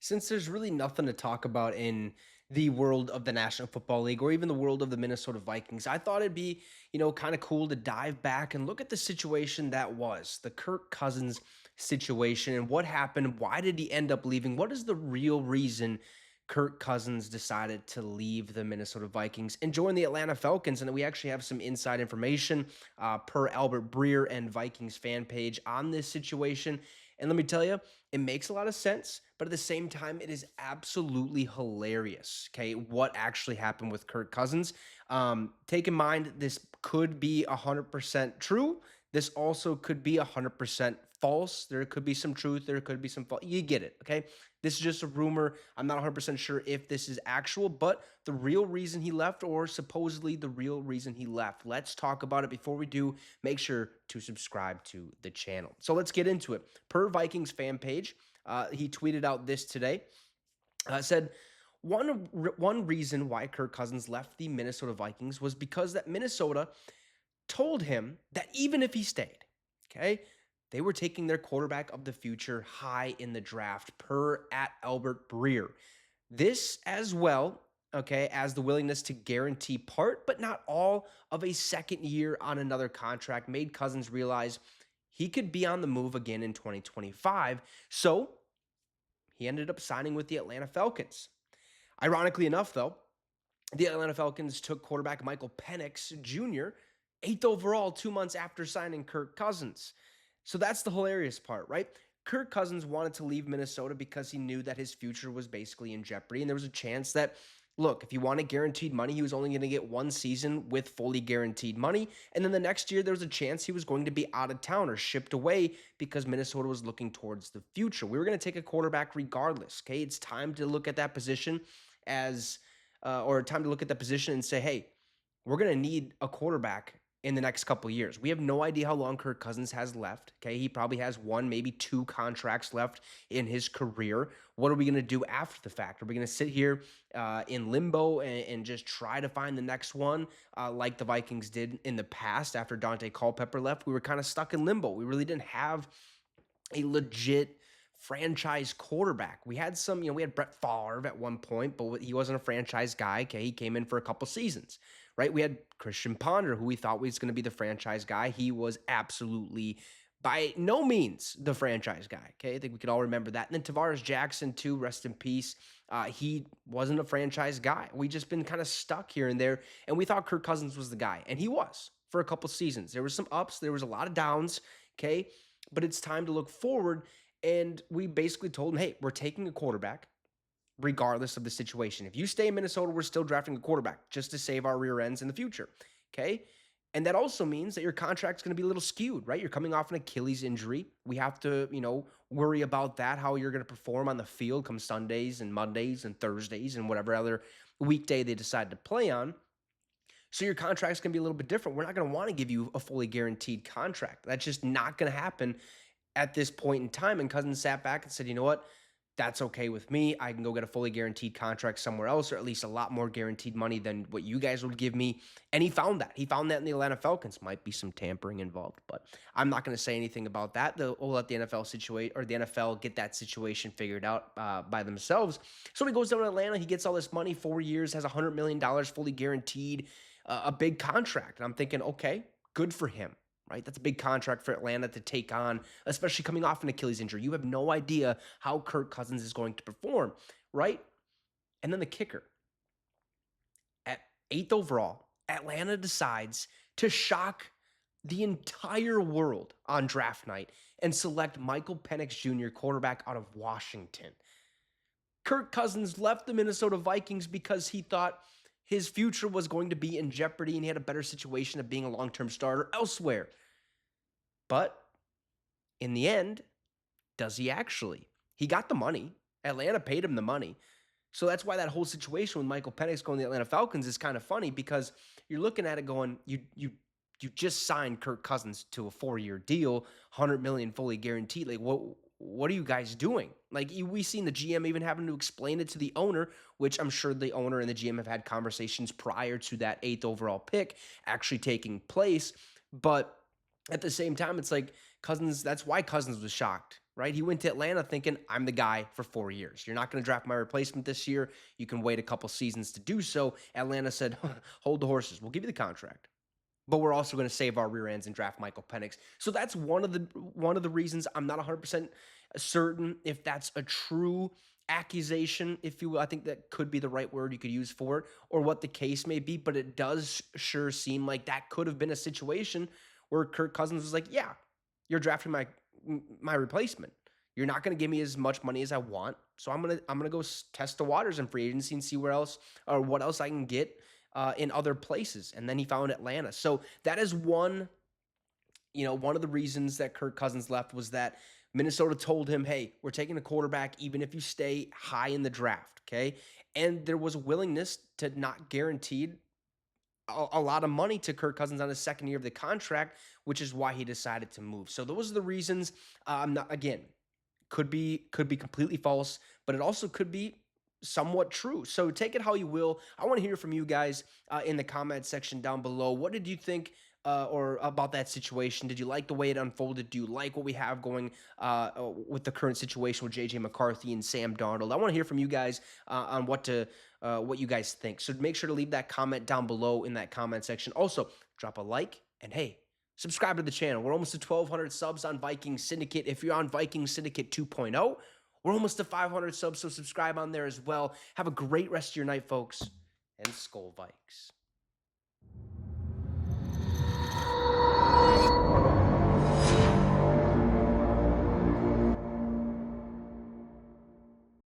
Since there's really nothing to talk about in the world of the National Football League or even the world of the Minnesota Vikings, I thought it'd be, kind of cool to dive back and look at the situation that was the Kirk Cousins situation and what happened. Why did he end up leaving? What is the real reason Kirk Cousins decided to leave the Minnesota Vikings and join the Atlanta Falcons? And then we actually have some inside information per Albert Breer and Vikings fan page on this situation. And let me tell you, it makes a lot of sense, but at the same time, it is absolutely hilarious. Okay, what actually happened with Kirk Cousins? Take in mind, this could be 100% true. This also could be 100% false. There could be some truth. There could be some false. You get it. Okay, this is just a rumor. I'm not 100% sure if this is actual, but the real reason he left, or supposedly the real reason he left. Let's talk about it. Before we do, make sure to subscribe to the channel. So let's get into it. Per Vikings fan page, he tweeted out this today. Said one reason why Kirk Cousins left the Minnesota Vikings was because that Minnesota told him that even if he stayed, okay, they were taking their quarterback of the future high in the draft, per at Albert Breer. This as well, okay, as the willingness to guarantee part, but not all, of a second year on another contract made Cousins realize he could be on the move again in 2025. So he ended up signing with the Atlanta Falcons. Ironically enough, though, the Atlanta Falcons took quarterback Michael Penix Jr., eighth overall, 2 months after signing Kirk Cousins. So that's the hilarious part, right? Kirk Cousins wanted to leave Minnesota because he knew that his future was basically in jeopardy. And there was a chance that, look, if he wanted guaranteed money, he was only going to get one season with fully guaranteed money. And then the next year, there was a chance he was going to be out of town or shipped away because Minnesota was looking towards the future. We were going to take a quarterback regardless. Okay. It's time to look at that position or time to look at that position and say, hey, we're going to need a quarterback in the next couple of years. We have no idea how long Kirk Cousins has left. Okay. He probably has one, maybe two contracts left in his career. What are we going to do after the fact? Are we going to sit here in limbo and just try to find the next one like the Vikings did in the past after Dante Culpepper left? We were kind of stuck in limbo. We really didn't have a legit franchise quarterback. We had some, we had Brett Favre at one point, but he wasn't a franchise guy. Okay. He came in for a couple seasons, right? We had Christian Ponder, who we thought was going to be the franchise guy. He was absolutely by no means the franchise guy. Okay. I think we could all remember that. And then Tavares Jackson, too, rest in peace. He wasn't a franchise guy. We just been kind of stuck here and there. And we thought Kirk Cousins was the guy. And he was for a couple seasons. There was some ups, there was a lot of downs. Okay. But it's time to look forward. And we basically told him, hey, we're taking a quarterback regardless of the situation. If you stay in Minnesota, we're still drafting a quarterback just to save our rear ends in the future. Okay. And that also means that your contract's going to be a little skewed, right? You're coming off an Achilles injury. We have to, worry about that, how you're going to perform on the field come Sundays and Mondays and Thursdays and whatever other weekday they decide to play on. So your contract's going to be a little bit different. We're not going to want to give you a fully guaranteed contract. That's just not going to happen at this point in time. And Cousins sat back and said, you know what? That's okay with me. I can go get a fully guaranteed contract somewhere else, or at least a lot more guaranteed money than what you guys would give me. And he found that. He found that in the Atlanta Falcons. Might be some tampering involved, but I'm not going to say anything about that. We'll let the NFL get that situation figured out by themselves. So he goes down to Atlanta. He gets all this money, 4 years, has $100 million fully guaranteed, a big contract. And I'm thinking, okay, good for him. Right? That's a big contract for Atlanta to take on, especially coming off an Achilles injury. You have no idea how Kirk Cousins is going to perform, right? And then the kicker. At eighth overall, Atlanta decides to shock the entire world on draft night and select Michael Penix Jr., quarterback out of Washington. Kirk Cousins left the Minnesota Vikings because he thought his future was going to be in jeopardy and he had a better situation of being a long-term starter elsewhere. But in the end, does he actually? He got the money. Atlanta paid him the money. So that's why that whole situation with Michael Penix going to the Atlanta Falcons is kind of funny, because you're looking at it going, you just signed Kirk Cousins to a 4-year deal, $100 million fully guaranteed. Like, what are you guys doing? Like, we seen the GM even having to explain it to the owner, which I'm sure the owner and the GM have had conversations prior to that 8th overall pick actually taking place. But at the same time, it's like Cousins, that's why Cousins was shocked, right? He went to Atlanta thinking, I'm the guy for 4 years. You're not going to draft my replacement this year. You can wait a couple seasons to do so. Atlanta said, hold the horses. We'll give you the contract, but we're also going to save our rear ends and draft Michael Penix. So that's one of the reasons. I'm not 100% certain if that's a true accusation, if you will. I think that could be the right word you could use for it, or what the case may be. But it does sure seem like that could have been a situation where Kirk Cousins was like, "Yeah, you're drafting my replacement. You're not going to give me as much money as I want, so I'm gonna go test the waters in free agency and see where else or what else I can get in other places." And then he found Atlanta. So that is one of the reasons that Kirk Cousins left was that Minnesota told him, "Hey, we're taking a quarterback even if you stay high in the draft." Okay, and there was a willingness to not guarantee a lot of money to Kirk Cousins on his second year of the contract, which is why he decided to move. So those are the reasons. Not again, could be completely false, but it also could be somewhat true. So take it how you will. I want to hear from you guys in the comment section down below. What did you think? Or about that situation? Did you like the way it unfolded? Do you like what we have going with the current situation with JJ McCarthy and Sam Darnold? I want to hear from you guys on what you guys think. So make sure to leave that comment down below in that comment section. Also, drop a like and hey, subscribe to the channel. We're almost to 1,200 subs on Viking Syndicate. If you're on Viking Syndicate 2.0, we're almost to 500 subs, so subscribe on there as well. Have a great rest of your night, folks, and Skull Vikes.